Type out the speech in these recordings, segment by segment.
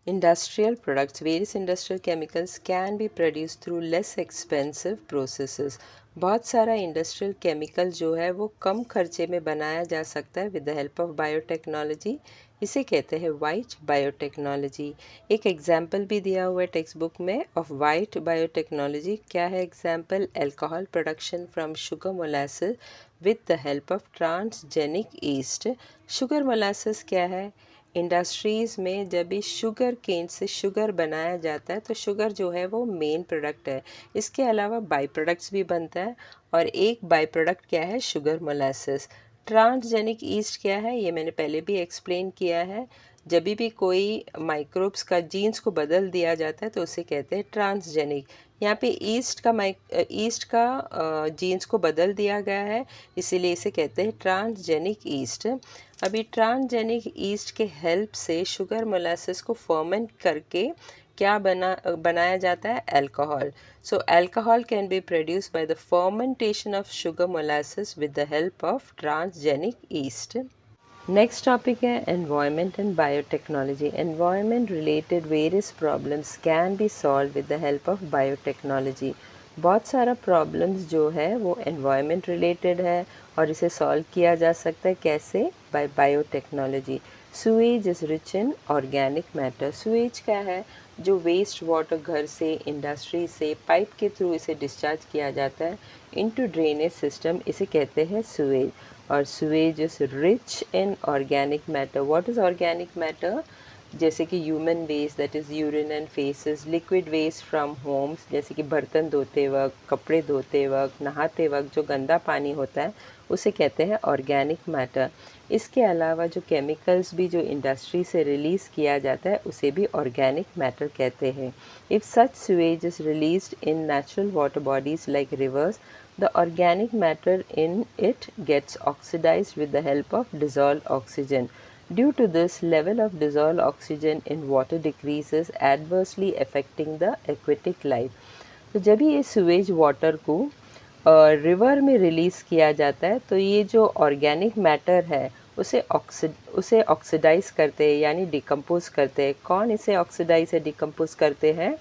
Industrial products, various industrial chemicals can be produced through less expensive processes. बहुत सारा industrial chemical जो है वो कम खर्चे में बनाया जा सकता है with the help of biotechnology. इसे कहते हैं वाइट बायोटेक्नोलॉजी. एक एग्जाम्पल भी दिया हुआ है टेक्स्ट बुक में ऑफ वाइट बायोटेक्नोलॉजी. क्या है example? Alcohol production from sugar molasses with the help of transgenic east. Sugar molasses क्या है? इंडस्ट्रीज़ में जब भी शुगर केन से शुगर बनाया जाता है तो शुगर जो है वो मेन प्रोडक्ट है. इसके अलावा बाई प्रोडक्ट्स भी बनता है और एक बाई प्रोडक्ट क्या है? Sugar molasses. ट्रांसजेनिक ईस्ट क्या है? ये मैंने पहले भी एक्सप्लेन किया है. जब भी कोई माइक्रोब्स का जीन्स को बदल दिया जाता है तो उसे कहते हैं ट्रांसजेनिक. यहाँ पे ईस्ट का जीन्स को बदल दिया गया है, इसीलिए इसे कहते हैं ट्रांसजेनिक ईस्ट. अभी ट्रांसजेनिक ईस्ट के हेल्प से शुगर मोलासेस को फर्मेंट करके क्या बनाया जाता है? Alcohol. So alcohol can be produce by the fermentation of sugar molasses with the help of transgenic yeast. Next topic है environment and biotechnology. Environment related various problems can be solve with the help of biotechnology. बहुत सारा problems जो है वो environment related है और इसे solve किया जा सकता है कैसे? By biotechnology. Sewage is rich in organic matter. Sewage क्या है? जो वेस्ट वाटर घर से, इंडस्ट्री से पाइप के थ्रू इसे डिस्चार्ज किया जाता है इनटू ड्रेनेज सिस्टम, इसे कहते हैं सुएज. और sewage is rich in organic matter. What is organic matter? जैसे कि human waste that is urine and faeces, liquid waste from homes जैसे कि बर्तन धोते वक्त, कपड़े धोते वक्त, नहाते वक्त जो गंदा पानी होता है उसे कहते हैं ऑर्गेनिक मैटर. इसके अलावा जो केमिकल्स भी जो इंडस्ट्री से रिलीज़ किया जाता है उसे भी ऑर्गेनिक मैटर कहते हैं. If such Suez is released in natural water bodies like reverse, the organic matter in it gets oxidized with the help of dissolved oxygen. Due to this, level of dissolved oxygen in water decreases, adversely affecting the aquatic life. तो जब ये sewage water को river में release किया जाता है तो ये जो ऑर्गेनिक मैटर है उसे ऑक्सीडाइज करते हैं यानी डिकम्पोज करते हैं. कौन इसे ऑक्सीडाइज या डिकम्पोज करते हैं?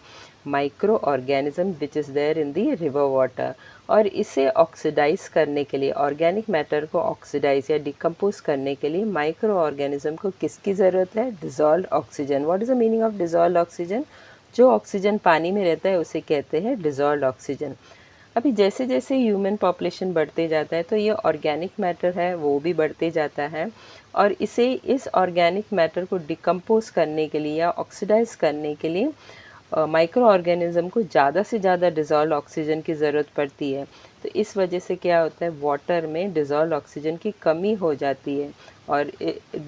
Micro organism which is there in the river water. और इसे ऑक्सीडाइज करने के लिए, ऑर्गेनिक मैटर को ऑक्सीडाइज या डिकम्पोज करने के लिए माइक्रो ऑर्गेनिज्म को किसकी ज़रूरत है? Dissolved oxygen. What is the meaning of dissolved oxygen? जो ऑक्सीजन पानी में रहता है उसे कहते हैं डिज़ोल्व्ड ऑक्सीजन. अभी जैसे जैसे ह्यूमन पॉपुलेशन बढ़ते जाता है तो ये ऑर्गेनिक मैटर है वो भी बढ़ते जाता है और इस ऑर्गेनिक मैटर को डिकम्पोज करने के लिए या ऑक्सीडाइज करने के लिए माइक्रो ऑर्गेनिज्म को ज़्यादा से ज़्यादा डिज़ोल्व ऑक्सीजन की ज़रूरत पड़ती है. तो इस वजह से क्या होता है? वाटर में डिज़ोल्व ऑक्सीजन की कमी हो जाती है और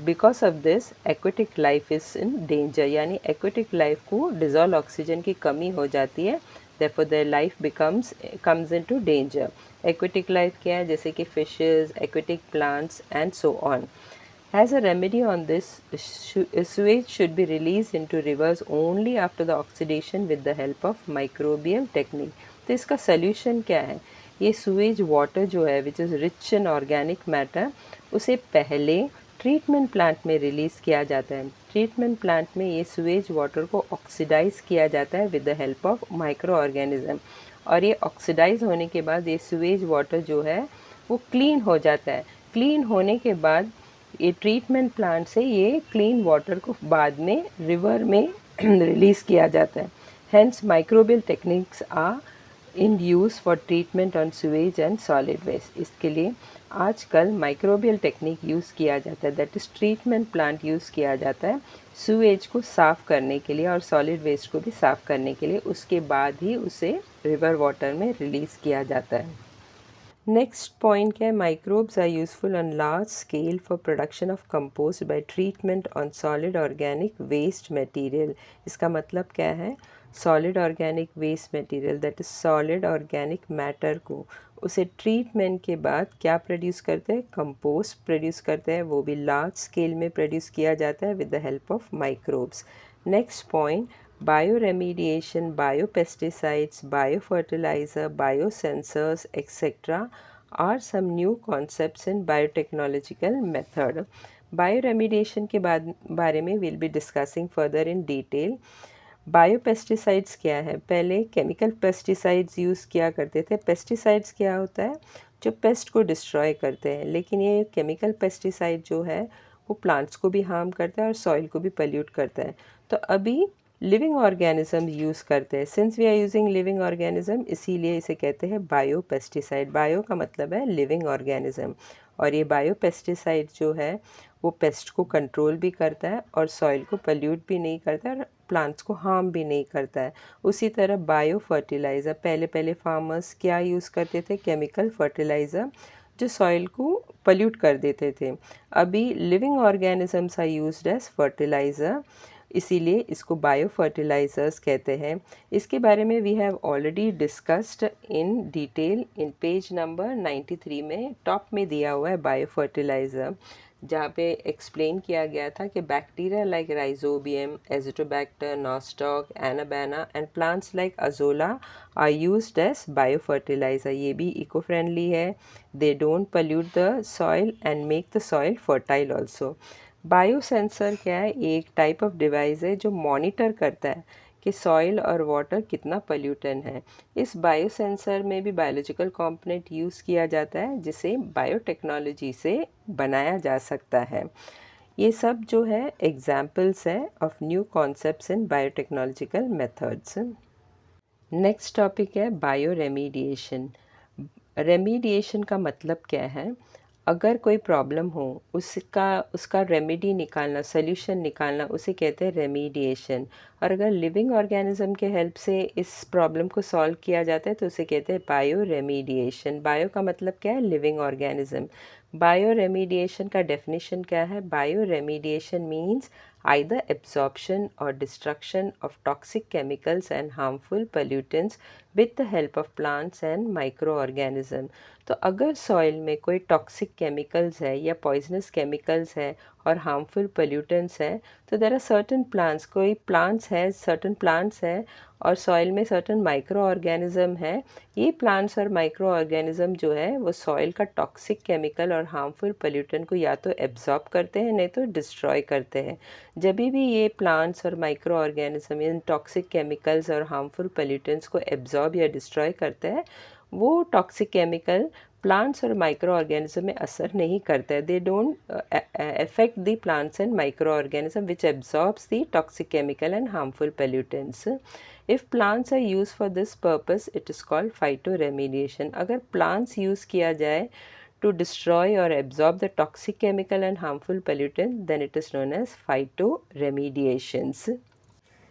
because of this aquatic life is in danger. यानी एक्वेटिक लाइफ को डिज़ोल्व ऑक्सीजन की कमी हो जाती है, therefore their life comes into danger. Aquatic life क्या है? जैसे कि fishes, aquatic plants and so on. As a remedy on this, sewage should be released into rivers only after the oxidation with the help of microbial technique. तो इसका solution क्या है? ये sewage water जो है which is rich in organic matter उसे पहले treatment plant में रिलीज़ किया जाता है. ट्रीटमेंट प्लांट में ये सुएज वाटर को ऑक्सीडाइज किया जाता है with the help of micro organism और ये ऑक्सीडाइज होने के बाद ये सुएज वाटर जो है वो क्लीन हो जाता है. क्लीन होने के बाद ये ट्रीटमेंट प्लांट से ये क्लीन वाटर को बाद में रिवर में रिलीज़ किया जाता है. Hence microbial techniques are in use for treatment on sewage and solid waste. इसके लिए आजकल माइक्रोबियल टेक्निक यूज़ किया जाता है, that is treatment plant use किया जाता है सुएज को साफ़ करने के लिए और सॉलिड वेस्ट को भी साफ़ करने के लिए. उसके बाद ही उसे रिवर वाटर में रिलीज़ किया जाता है. नेक्स्ट पॉइंट क्या है? Microbes are useful on large scale for production of compost by treatment on solid organic waste material. इसका मतलब क्या है? Solid organic waste material that is solid organic matter को उसे ट्रीटमेंट के बाद क्या प्रोड्यूस करते हैं? कंपोस्ट प्रोड्यूस करते हैं. वो भी लार्ज स्केल में प्रोड्यूस किया जाता है with the help of microbes. Next point, bioremediation, biopesticides, biofertilizer, biosensors, etc. are some new concepts in biotechnological method. Bio remediation के बारे में will be discussing further in detail. Biopesticides क्या है? पहले केमिकल पेस्टिसाइड्स यूज़ किया करते थे। Pesticides क्या होता है? जो पेस्ट को डिस्ट्रॉय करते हैं, लेकिन ये केमिकल पेस्टिसाइड जो है वो प्लांट्स को भी हार्म करता है और सॉइल को भी पल्यूट करता है। तो अभी लिविंग ऑर्गेनिज्म यूज़ करते हैं। Since we are using living organism, इसीलिए इसे कहते हैं बायो पेस्टिसाइड। बायो का मतलब है लिविंग ऑर्गेनिज्म, और ये बायो पेस्टिसाइड जो है वो पेस्ट को कंट्रोल भी करता है और सॉइल को पल्यूट भी नहीं करता है और प्लांट्स को हार्म भी नहीं करता है। उसी तरह बायो फर्टिलाइज़र, पहले पहले फार्मर्स क्या यूज़ करते थे? केमिकल फर्टिलाइज़र जो सॉइल को पल्यूट कर देते थे। अभी living organisms are used as fertilizer, इसीलिए इसको बायो फर्टिलाइज़र्स कहते हैं। इसके बारे में we have already discussed in detail in page number 93 में टॉप में दिया हुआ है बायो फर्टिलाइज़र, जहाँ पे एक्सप्लेन किया गया था कि bacteria like Rhizobium, Azotobacter, Nostoc, Anabaena and plants like Azolla are used as bio fertiliser. ये भी इको फ्रेंडली है, they don't pollute the soil and make the soil fertile also. Bio sensor क्या है? एक टाइप ऑफ डिवाइस है जो monitor करता है कि सॉइल और वाटर कितना पल्यूटन है। इस बायो सेंसर में भी बायोलॉजिकल कंपोनेंट यूज़ किया जाता है जिसे बायोटेक्नोलॉजी से बनाया जा सकता है। ये सब जो है एग्जाम्पल्स है of new concepts in biotechnological methods. Next topic है बायो रेमीडिएशन। रेमीडिएशन का मतलब क्या है? अगर कोई प्रॉब्लम हो उसका रेमेडी निकालना, सोल्यूशन निकालना, उसे कहते हैं रेमीडिएशन। और अगर लिविंग ऑर्गेनिज्म के हेल्प से इस प्रॉब्लम को सॉल्व किया जाता है तो उसे कहते हैं बायो रेमीडिएशन। बायो का मतलब क्या है? Living organism. बायो रेमीडिएशन का डेफिनेशन क्या है? Bio remediation means either absorption or destruction of toxic chemicals and harmful pollutants with the help of plants and microorganism। तो अगर सॉइल में कोई टॉक्सिक केमिकल्स है या पॉइजनस केमिकल्स है और हार्मफुल पोल्यूटेंट्स हैं, तो देर आर सर्टन प्लांट्स, कोई प्लांट्स है, सर्टन प्लांट्स हैं और सॉइल में सर्टन माइक्रो ऑर्गेनिज्म है। ये प्लांट्स और माइक्रो ऑर्गेनिज्म जो है वो सॉइल का टॉक्सिक केमिकल और हार्मफुल पोल्यूटेंट को या तो एब्जॉर्ब करते हैं नहीं तो डिस्ट्रॉय करते हैं। जब भी ये प्लांट्स और micro organism in toxic chemicals और हार्मफुल पोल्यूटेंट्स को एब्जॉर्ब या डिस्ट्रॉय करते हैं, वो टॉक्सिक केमिकल प्लांट्स और माइक्रो ऑर्गेनिज्म में असर नहीं करता है। They don't affect the plants and microorganism which absorbs the toxic chemical and harmful pollutants. If plants are used for this purpose, it is called phytoremediation। अगर plants use किया जाए to destroy or absorb the toxic chemical and harmful pollutant, then it is known as phytoremediations।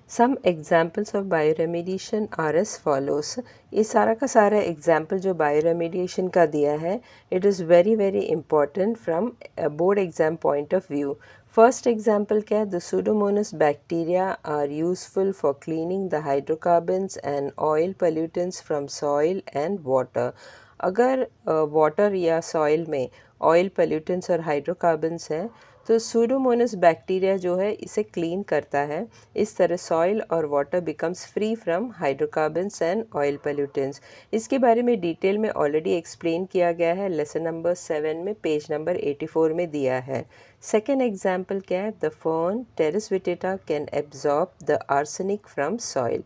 Some examples of bioremediation are as follows. ये सारा का सारा example जो bioremediation का दिया है, it is very very important from board exam point of view. First example क्या है? The Pseudomonas bacteria are useful for cleaning the hydrocarbons and oil pollutants from soil and water. अगर water या soil में oil pollutants और hydrocarbons हैं तो Pseudomonas bacteria जो है इसे क्लीन करता है। इस तरह सॉइल और water becomes free from hydrocarbons and oil pollutants. इसके बारे में डिटेल में ऑलरेडी एक्सप्लेन किया गया है लेसन नंबर 7 में, पेज नंबर 84 में दिया है। सेकेंड एग्जाम्पल क्या है? The fern Pteris vittata can absorb the arsenic from soil.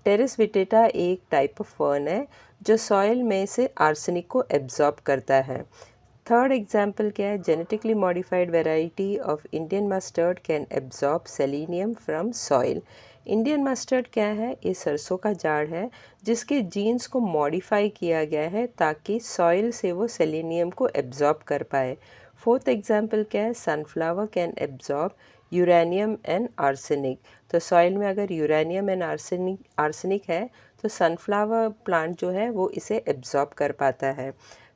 Pteris vittata एक टाइप ऑफ फर्न है जो सॉइल में से आर्सेनिक को एब्जॉर्ब करता है। थर्ड एग्जाम्पल क्या है? Genetically modified variety of Indian mustard can absorb selenium from soil. Indian mustard क्या है? ये सरसों का झाड़ है जिसके जीन्स को मॉडिफाई किया गया है ताकि सॉइल से वो सेलेनियम को एब्जॉर्ब कर पाए। फोर्थ एग्जाम्पल क्या है? Sunflower can absorb uranium and arsenic. तो सॉइल में अगर यूरेनियम एंड आर्सेनिक है तो सनफ्लावर प्लांट जो है वो इसे एब्जॉर्ब कर पाता है।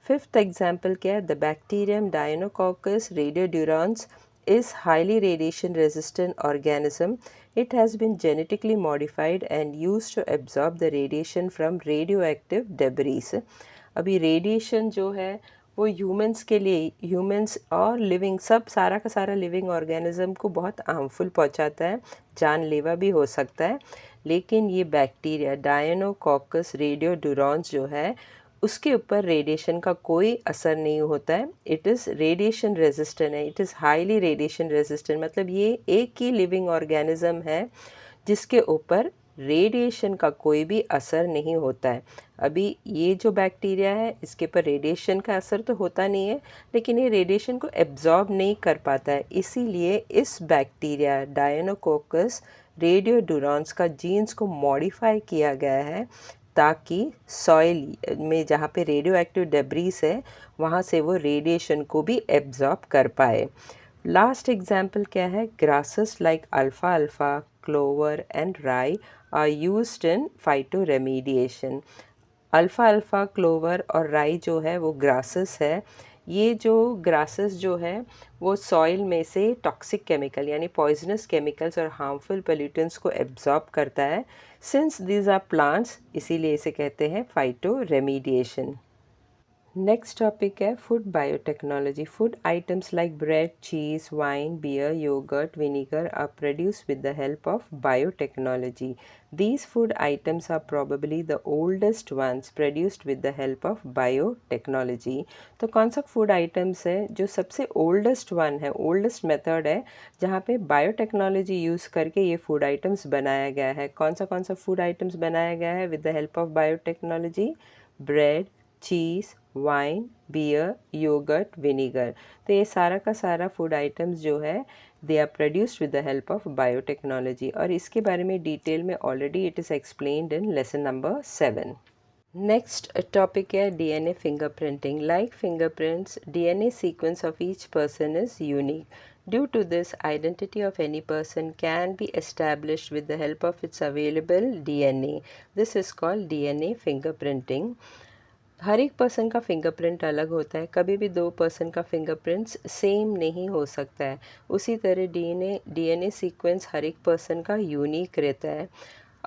फिफ्थ एग्जाम्पल क्या है? The bacterium Deinococcus radiodurans is highly radiation resistant organism। It has been genetically modified and used to absorb the radiation from radioactive debris। अभी रेडिएशन जो है वो ह्यूमंस के लिए, ह्यूमंस और लिविंग, सब सारा का सारा लिविंग ऑर्गेनिज्म को बहुत हार्मफुल पहुंचाता है, जानलेवा भी हो सकता है। लेकिन ये बैक्टीरिया डायनोकॉकस रेडियोड्यूरांस जो है उसके ऊपर रेडिएशन का कोई असर नहीं होता है। इट इज़ रेडिएशन रेजिस्टेंट है, it is highly radiation resistant, मतलब ये एक ही लिविंग ऑर्गेनिज्म है जिसके ऊपर रेडिएशन का कोई भी असर नहीं होता है। अभी ये जो बैक्टीरिया है इसके ऊपर रेडिएशन का असर तो होता नहीं है, लेकिन ये रेडिएशन को एब्जॉर्ब नहीं कर पाता है। इसीलिए इस बैक्टीरिया डायनोकोकस रेडियोडुरांस का जीन्स को मॉडिफाई किया गया है ताकि सॉइल में जहाँ पे रेडियो एक्टिव डेब्रीज है वहाँ से वो रेडिएशन को भी एब्जॉर्ब कर पाए। लास्ट एग्जाम्पल क्या है, ग्रासेस लाइक अल्फा अल्फा, clover and rye are used in phytoremediation. अल्फ़ा अल्फ़ा, क्लोवर और राई जो है वो ग्रासेस है। ये जो ग्रासेस जो है वो सॉइल में से टॉक्सिक केमिकल यानी पॉइजनस केमिकल्स और हार्मफुल पोल्यूटेंट्स को एब्जॉर्ब करता है। सिंस दीज आर प्लांट्स, इसीलिए इसे कहते हैं फाइटो रेमीडिएशन। नेक्स्ट टॉपिक है food biotechnology. Food items like bread, cheese, wine, beer, yogurt, vinegar are produced with the help of biotechnology. These food items are probably the oldest ones produced with the help of biotechnology। तो कौन सा food items है जो सबसे oldest one है, oldest method है जहाँ पे बायोटेक्नोलॉजी यूज़ करके ये फूड आइटम्स बनाया गया है? कौन सा फूड आइटम्स बनाया गया है with the help of biotechnology? Bread, cheese, wine, beer, yogurt, vinegar. तो ये सारा का सारा फूड आइटम्स जो है they are produced with the help of biotechnology, और इसके बारे में डिटेल में already it is explained in lesson number 7। Next topic है DNA fingerprinting. Like fingerprints, DNA sequence of each person is unique. Due to this, identity of any person can be established with the help of its available DNA. This is called DNA fingerprinting. हर एक person का fingerprint अलग होता है, कभी भी दो person का fingerprints same नहीं हो सकता है। उसी तरह डीएनए सीक्वेंस हर एक पर्सन का यूनिक रहता है।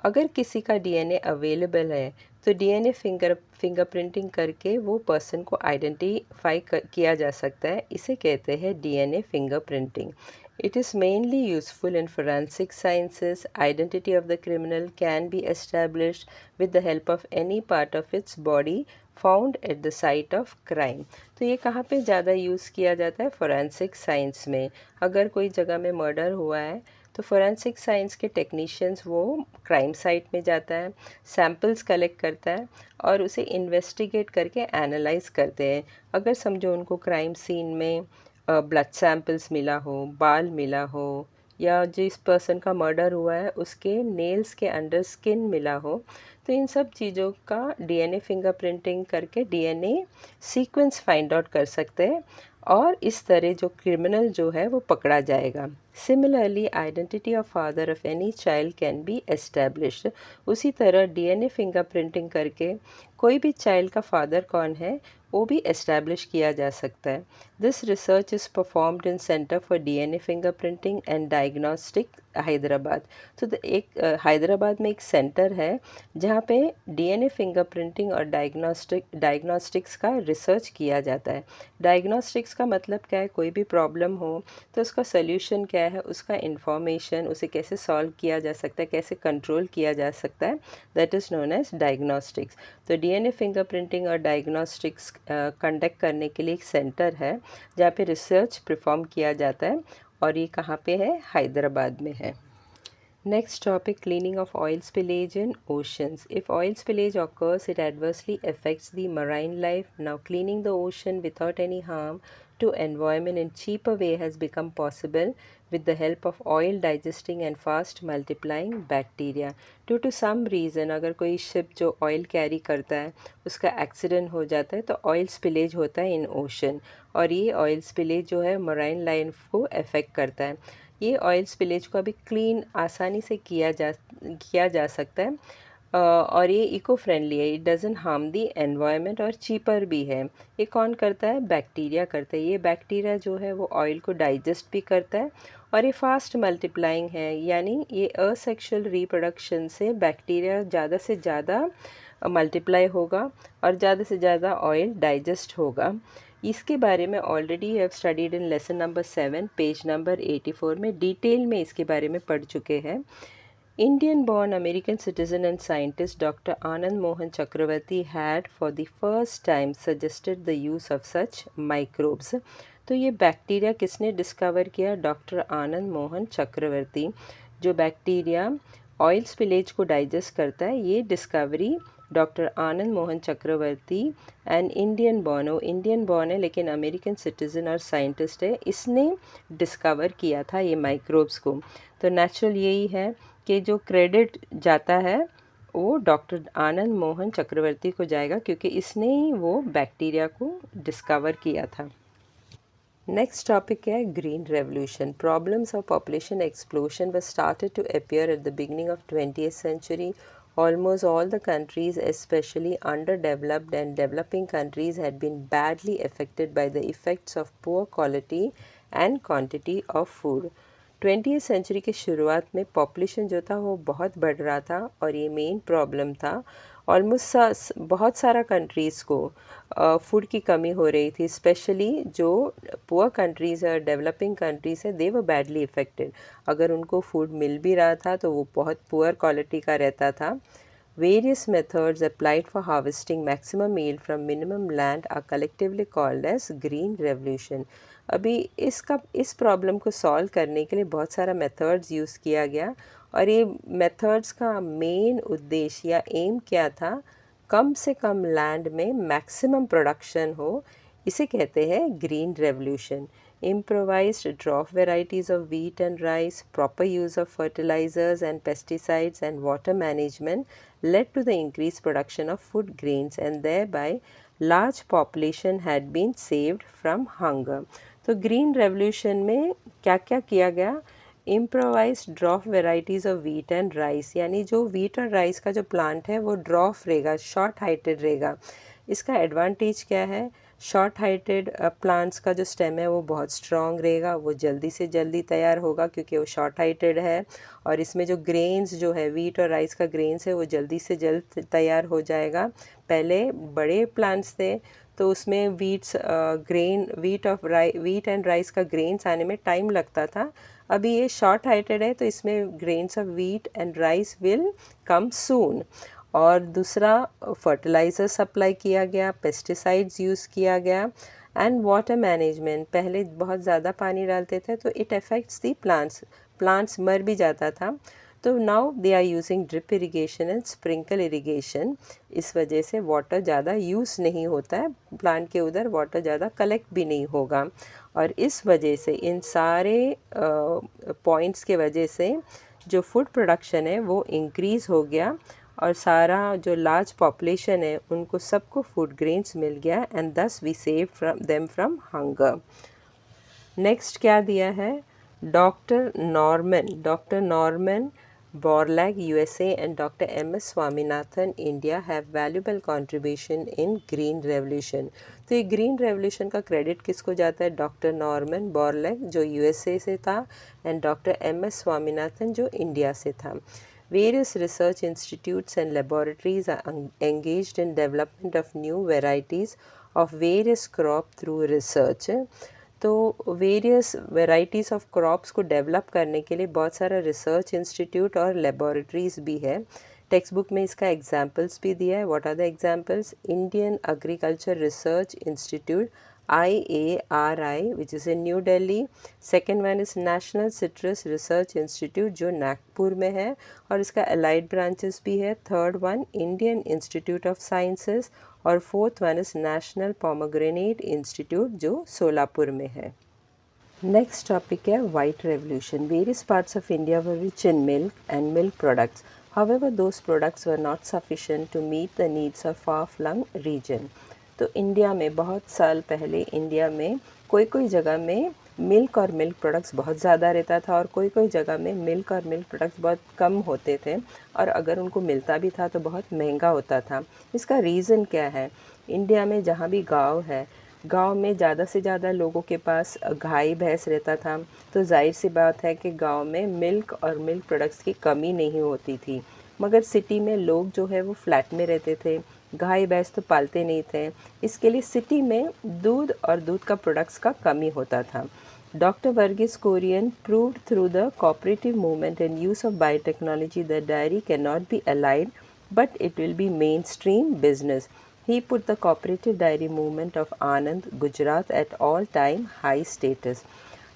अगर किसी का डीएनए अवेलेबल है तो डीएनए फिंगरप्रिंटिंग करके वो पर्सन को आइडेंटिफाई किया जा सकता है। इसे कहते हैं DNA fingerprinting. It is mainly useful in forensic sciences. Identity of the criminal can be established with the help of any part of its body found at the site of crime। तो ये कहाँ पे ज़्यादा use किया जाता है? Forensic science में। अगर कोई जगह में मर्डर हुआ है तो फोरेंसिक साइंस के टेक्नीशियंस वो क्राइम साइट में जाता है, सैम्पल्स कलेक्ट करता है और उसे इन्वेस्टिगेट करके एनालाइज करते हैं। अगर समझो उनको क्राइम सीन में ब्लड सैम्पल्स मिला हो, बाल मिला हो, या जिस पर्सन का मर्डर हुआ है उसके नेल्स के अंडर स्किन मिला हो, तो इन सब चीज़ों का डीएनए फिंगरप्रिंटिंग करके डीएनए सीक्वेंस फाइंड आउट कर सकते हैं और इस तरह जो क्रिमिनल जो है वो पकड़ा जाएगा। Similarly identity of father of any child can be established. उसी तरह डीएनए फिंगरप्रिंटिंग करके कोई भी चाइल्ड का फादर कौन है वो भी एस्टैब्लिश किया जा सकता है। This research is performed in centre for DNA fingerprinting and diagnostic Hyderabad. तो हैदराबाद में एक सेंटर है जहाँ पे डीएनए फिंगरप्रिंटिंग और डायग्नोस्टिक्स का रिसर्च किया जाता है। डायग्नोस्टिक्स का मतलब क्या है? कोई भी प्रॉब्लम हो तो उसका सोल्यूशन क्या है, उसका इंफॉर्मेशन, उसे कैसे सॉल्व किया जा सकता है, कैसे कंट्रोल किया जा सकता है, that is known as diagnostics. तो डीएनए फिंगरप्रिंटिंग और डायग्नोस्टिक्स कंडक्ट करने के लिए एक सेंटर है जहाँ पे रिसर्च परफॉर्म किया जाता है, और ये कहाँ पे है? हैदराबाद में है। Next topic, cleaning of oil spillage in oceans. If oil spillage occurs, it adversely affects the marine life. Now, cleaning the ocean without any harm to environment in cheaper way has become possible with the help of oil digesting and fast multiplying bacteria. Due to some reason, अगर कोई ship जो oil carry करता है उसका accident हो जाता है तो ऑयल स्पिलेज होता है इन ओशन, और ये ऑयल स्पिलेज जो है मराइन लाइफ को अफेक्ट करता है। ये ऑयल स्पिलेज को अभी क्लीन आसानी से किया जा सकता है और ये इको फ्रेंडली है। It doesn't harm the environment और चीपर भी है। ये कौन करता है? बैक्टीरिया करता है। ये बैक्टीरिया जो है वो ऑयल को डाइजेस्ट भी करता है और ये फास्ट मल्टीप्लाइंग है, यानी ये असेक्सुअल रिप्रोडक्शन से बैक्टीरिया ज़्यादा से ज़्यादा मल्टीप्लाई होगा और ज़्यादा से ज़्यादा ऑयल डाइजेस्ट होगा। इसके बारे में already have studied in lesson number 7 page number 84 में डिटेल में इसके बारे में पढ़ चुके हैं। Indian-born American citizen and scientist Dr. Anand Mohan Chakravarti had for the first time suggested the use of such microbes. तो ये बैक्टीरिया किसने डिस्कवर किया? डॉक्टर आनंद मोहन चक्रवर्ती। जो बैक्टीरिया ऑयल स्पिलेज को डाइजेस्ट करता है, ये discovery doctor Anand Mohan Chakrabarty and Indian born है लेकिन अमेरिकन सिटीज़न और साइंटिस्ट है, इसने डिस्कवर किया था ये माइक्रोब्स को। तो नेचुरल यही है कि जो क्रेडिट जाता है वो डॉक्टर आनंद मोहन चक्रवर्ती को जाएगा क्योंकि इसने ही वो बैक्टीरिया को डिस्कवर किया था। नेक्स्ट टॉपिक है green revolution. Problems of population explosion were started to appear at the beginning of 20th century. Almost all the countries, especially underdeveloped and developing countries, had been badly affected by the effects of poor quality and quantity of food. 20th century के शुरुआत में population जो था वो बहुत बढ़ रहा था और ये मेन प्रॉब्लम था। ऑलमोस्ट बहुत सारा कंट्रीज़ को फूड की कमी हो रही थी, स्पेशली जो पुअर कंट्रीज़ और डेवलपिंग कंट्रीज़ है, दे वर बैडली इफ़ेक्टेड। अगर उनको फूड मिल भी रहा था तो वो बहुत पुअर क्वालिटी का रहता था। Various methods applied for harvesting maximum yield from minimum land are collectively called as green revolution. अभी इस प्रॉब्लम को सॉल्व करने के लिए बहुत सारा मेथड्स यूज़ किया गया और ये मेथड्स का मेन उद्देश्य या एम क्या था? कम से कम लैंड में मैक्सिमम प्रोडक्शन हो, इसे कहते हैं green revolution. Improvised dwarf varieties of wheat and rice, proper use of fertilizers and pesticides and water management led to the increased production of food grains and thereby large population had been saved from hunger. तो green revolution में क्या क्या किया गया? Improvised ड्रॉफ varieties of wheat and rice, यानी जो wheat और rice का जो प्लांट है वो ड्रॉफ रहेगा, शॉर्ट हाइटेड रहेगा। इसका एडवांटेज क्या है? शॉर्ट हाइटेड प्लांट्स का जो स्टेम है वो बहुत स्ट्रॉन्ग रहेगा, वो जल्दी से जल्दी तैयार होगा क्योंकि वो शॉर्ट हाइटेड है। और इसमें जो ग्रेन्स जो है, वीट और राइस का ग्रेन्स है, वो जल्दी से जल्द तैयार हो जाएगा। पहले बड़े प्लांट्स थे तो उसमें वीट एंड राइस का ग्रेन्स आने में टाइम लगता था। अभी ये शॉर्ट हाइटेड है तो इसमें grains of wheat and rice will come soon. और दूसरा, फर्टिलाइज़र सप्लाई किया गया, पेस्टिसाइड्स यूज़ किया गया एंड वाटर मैनेजमेंट। पहले बहुत ज़्यादा पानी डालते थे तो इट अफेक्ट्स दी प्लांट्स मर भी जाता था। तो now they are using drip irrigation and sprinkle irrigation. इस वजह से वाटर ज़्यादा यूज़ नहीं होता है, प्लांट के उधर वाटर ज़्यादा कलेक्ट भी नहीं होगा। और इस वजह से इन सारे पॉइंट्स के वजह से जो फूड प्रोडक्शन है वो इंक्रीज़ हो गया और सारा जो लार्ज पॉपुलेशन है उनको सबको फूड ग्रेन्स मिल गया and thus we save from hunger. Next क्या दिया है? Doctor Norman Borlaug USA and Dr. M.S. Swaminathan India have valuable contribution in green revolution. तो ये ग्रीन रेवोल्यूशन का क्रेडिट किसको जाता है? डॉक्टर नॉर्मन बोरलैग जो यूएसए से था एंड डॉक्टर एम.एस. स्वामीनाथन जो इंडिया से था। Various research institutes and laboratories are engaged in development of new varieties of various crop through research. तो वेरियस वेराइटीज़ ऑफ क्रॉप्स को डेवलप करने के लिए बहुत सारा रिसर्च इंस्टीट्यूट और लेबॉरेटरीज़ भी है। टेक्स्ट बुक में इसका एग्जांपल्स भी दिया है। What are the examples? Indian Agriculture Research Institute IARI which is in New Delhi. Second one is National Citrus Research Institute जो नागपुर में है और इसका अलाइड ब्रांचेस भी है। Third one Indian Institute of Sciences और fourth one is National Pomegranate Institute जो सोलापुर में है। नेक्स्ट टॉपिक है white revolution. Various parts of India were rich in milk and milk products, however those products were not sufficient to meet the needs of far-flung region. तो India में बहुत साल पहले India में कोई जगह में मिल्क और मिल्क प्रोडक्ट्स बहुत ज़्यादा रहता था और कोई जगह में मिल्क और मिल्क प्रोडक्ट्स बहुत कम होते थे और अगर उनको मिलता भी था तो बहुत महंगा होता था। इसका रीज़न क्या है? इंडिया में जहाँ भी गांव है, गांव में ज़्यादा से ज़्यादा लोगों के पास गाय भैंस रहता था, तो जाहिर सी बात है कि गांव में मिल्क और मिल्क प्रोडक्ट्स की कमी नहीं होती थी। मगर सिटी में लोग जो है वो फ्लैट में रहते थे, गाय भैंस तो पालते नहीं थे, इसके लिए सिटी में दूध और दूध का प्रोडक्ट्स का कमी होता था। Dr. Varghese Kurian proved through the cooperative movement and use of biotechnology that dairy cannot be allied, but it will be mainstream business. He put the cooperative dairy movement of Anand, Gujarat at all-time high status.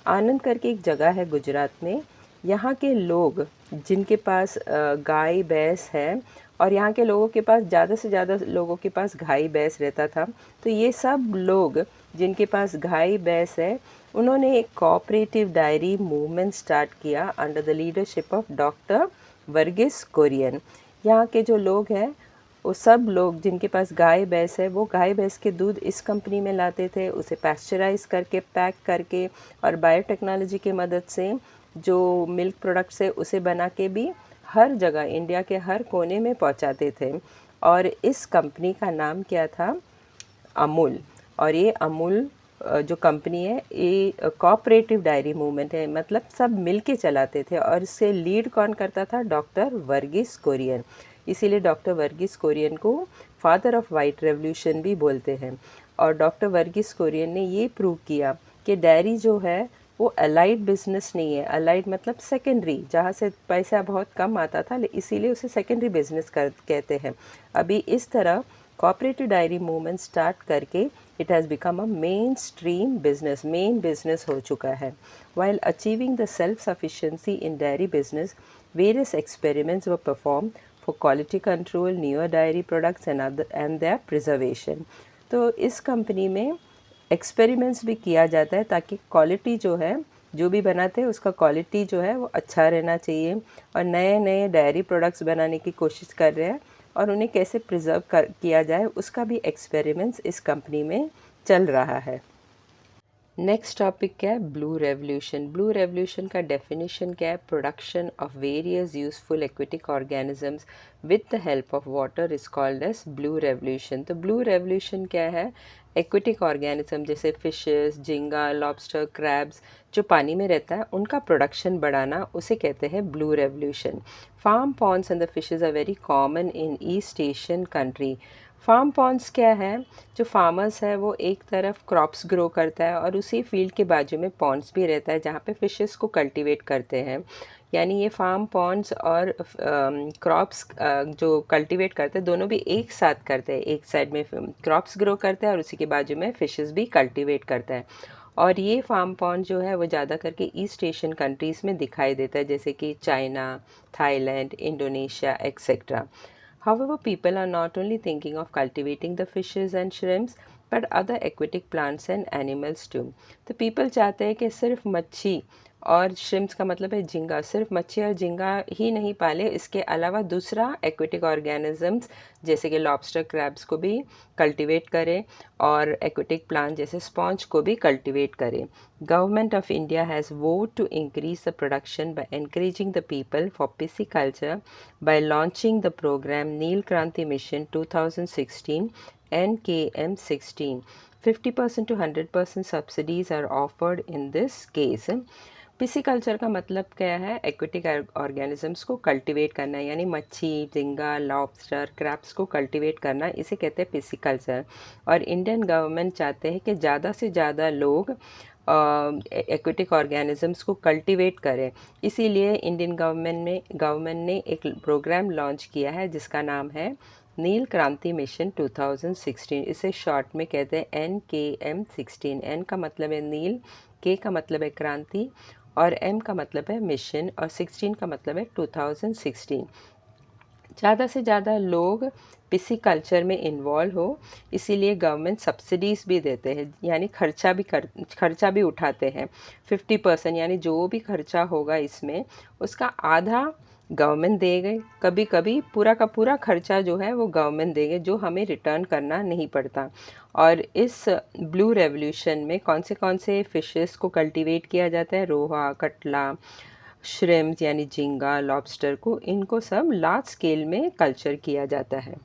आनंद करके एक जगह है गुजरात में। यहाँ के लोग जिनके पास गाय भैंस है, और यहाँ के लोगों के पास ज़्यादा से ज़्यादा लोगों के पास गाय भैंस रहता था, तो ये सब लोग जिनके पास गाय भैंस है, उन्होंने एक कोऑपरेटिव डायरी मूवमेंट स्टार्ट किया under the leadership of doctor Verghese Kurien. यहाँ के जो लोग हैं, वो सब लोग जिनके पास गाय भैंस है, वो गाय भैंस के दूध इस कंपनी में लाते थे, उसे पैस्चराइज करके पैक करके और बायोटेक्नोलॉजी की मदद से जो मिल्क प्रोडक्ट्स है उसे बना के भी हर जगह इंडिया के हर कोने में पहुंचाते थे। और इस कंपनी का नाम क्या था? अमूल। और ये अमूल जो कंपनी है, ये कोऑपरेटिव डायरी मूवमेंट है, मतलब सब मिल के चलाते थे। और इससे लीड कौन करता था? डॉक्टर वर्गीस कुरियन। इसीलिए डॉक्टर वर्गीस कुरियन को फादर ऑफ वाइट रेवोल्यूशन भी बोलते हैं। और डॉक्टर वर्गीस कुरियन ने ये प्रूव किया कि डायरी जो है वो अलाइड बिजनेस नहीं है। अलाइड मतलब सेकेंडरी, जहाँ से पैसा बहुत कम आता था, इसीलिए उसे सेकेंडरी बिजनेस कहते हैं। अभी इस तरह कोऑपरेटिव डायरी मूवमेंट स्टार्ट करके it has become a mainstream business, main business हो चुका है। While achieving the self sufficiency in dairy business, various experiments were perform for quality control, newer dairy products and their preservation. तो इस company में experiments भी किया जाता है ताकि क्वालिटी जो है, जो भी बनाते हैं उसका क्वालिटी जो है वो अच्छा रहना चाहिए। और नए नए डायरी प्रोडक्ट्स बनाने की कोशिश कर रहे हैं, और उन्हें कैसे प्रिजर्व किया जाए उसका भी एक्सपेरिमेंट्स इस कंपनी में चल रहा है। नेक्स्ट टॉपिक क्या है? Blue revolution. ब्लू रेवोल्यूशन का डेफिनेशन क्या है? Production of various useful aquatic organisms with the help of water is called as blue revolution. तो ब्लू रेवोल्यूशन क्या है? एक्वेटिक ऑर्गेनिज्म जैसे फिशेस, झींगा, लॉबस्टर, क्रैब्स जो पानी में रहता है, उनका प्रोडक्शन बढ़ाना, उसे कहते हैं blue revolution. Farm ponds and the fishes are very common in East Asian country. Farm ponds क्या है? जो फार्मर्स है वो एक तरफ क्रॉप्स ग्रो करता है और उसी फील्ड के बाजू में पॉन्ड्स भी रहता है जहाँ पे फिशेस को कल्टीवेट करते हैं। यानी ये फार्म पॉन्ड्स और क्रॉप्स जो कल्टीवेट करते हैं, दोनों भी एक साथ करते हैं। एक साइड में क्रॉप्स ग्रो करते हैं और उसी के बाजू में फिशेस भी कल्टीवेट करता है। और ये फार्म पॉन्ड जो है वो ज़्यादा करके ईस्ट एशियन कंट्रीज़ में दिखाई देता है, जैसे कि China, Thailand, Indonesia etcetera. However, people are not only thinking of cultivating the fishes and shrimps, but other aquatic plants and animals too. तो people चाहते हैं कि सिर्फ मच्छी और श्रिम्प्स का मतलब है झींगा, सिर्फ मच्छी और झींगा ही नहीं पाले, इसके अलावा दूसरा एक्वेटिक ऑर्गेनिजम्स जैसे कि लॉबस्टर, क्रैब्स को भी कल्टीवेट करें और एक्वेटिक प्लांट जैसे स्पॉन्ज को भी कल्टीवेट करें। Government of India has vowed to increase the production by encouraging the people for pisciculture by launching the program Neel Kranti Mission 2016 NKM16. 50% to 100% subsidies are offered in this case. Pisciculture का मतलब क्या है? Aquatic organisms को cultivate करना, यानी मच्छी, झींगा, lobster, crabs को कल्टीवेट करना, इसे कहते हैं पिसिकल्चर। और इंडियन गवर्नमेंट चाहते हैं कि ज़्यादा से ज़्यादा लोग एक्वेटिक ऑर्गेनिजम्स को कल्टीवेट करें। इसीलिए इंडियन गवर्नमेंट ने एक प्रोग्राम लॉन्च किया है जिसका नाम है नील क्रांति मिशन 2016। इसे शॉर्ट में कहते हैं NKM16। एन का मतलब है नील, के का मतलब है क्रांति, और एम का मतलब है मिशन, और 16 का मतलब है 2016। ज़्यादा से ज़्यादा लोग पिसिकल्चर में इन्वॉल्व हो, इसीलिए गवर्नमेंट सब्सिडीज़ भी देते हैं, यानी खर्चा भी उठाते हैं। 50% यानी जो भी खर्चा होगा इसमें, उसका आधा गवर्नमेंट देंगे। कभी कभी पूरा का पूरा खर्चा जो है वो गवर्नमेंट देंगे, जो हमें रिटर्न करना नहीं पड़ता। और इस ब्लू रेवोल्यूशन में कौन से फिशेस को कल्टीवेट किया जाता है? रोहा, कटला, श्रिम्प्स यानी झींगा, लॉबस्टर को, इनको सब लार्ज स्केल में कल्चर किया जाता है।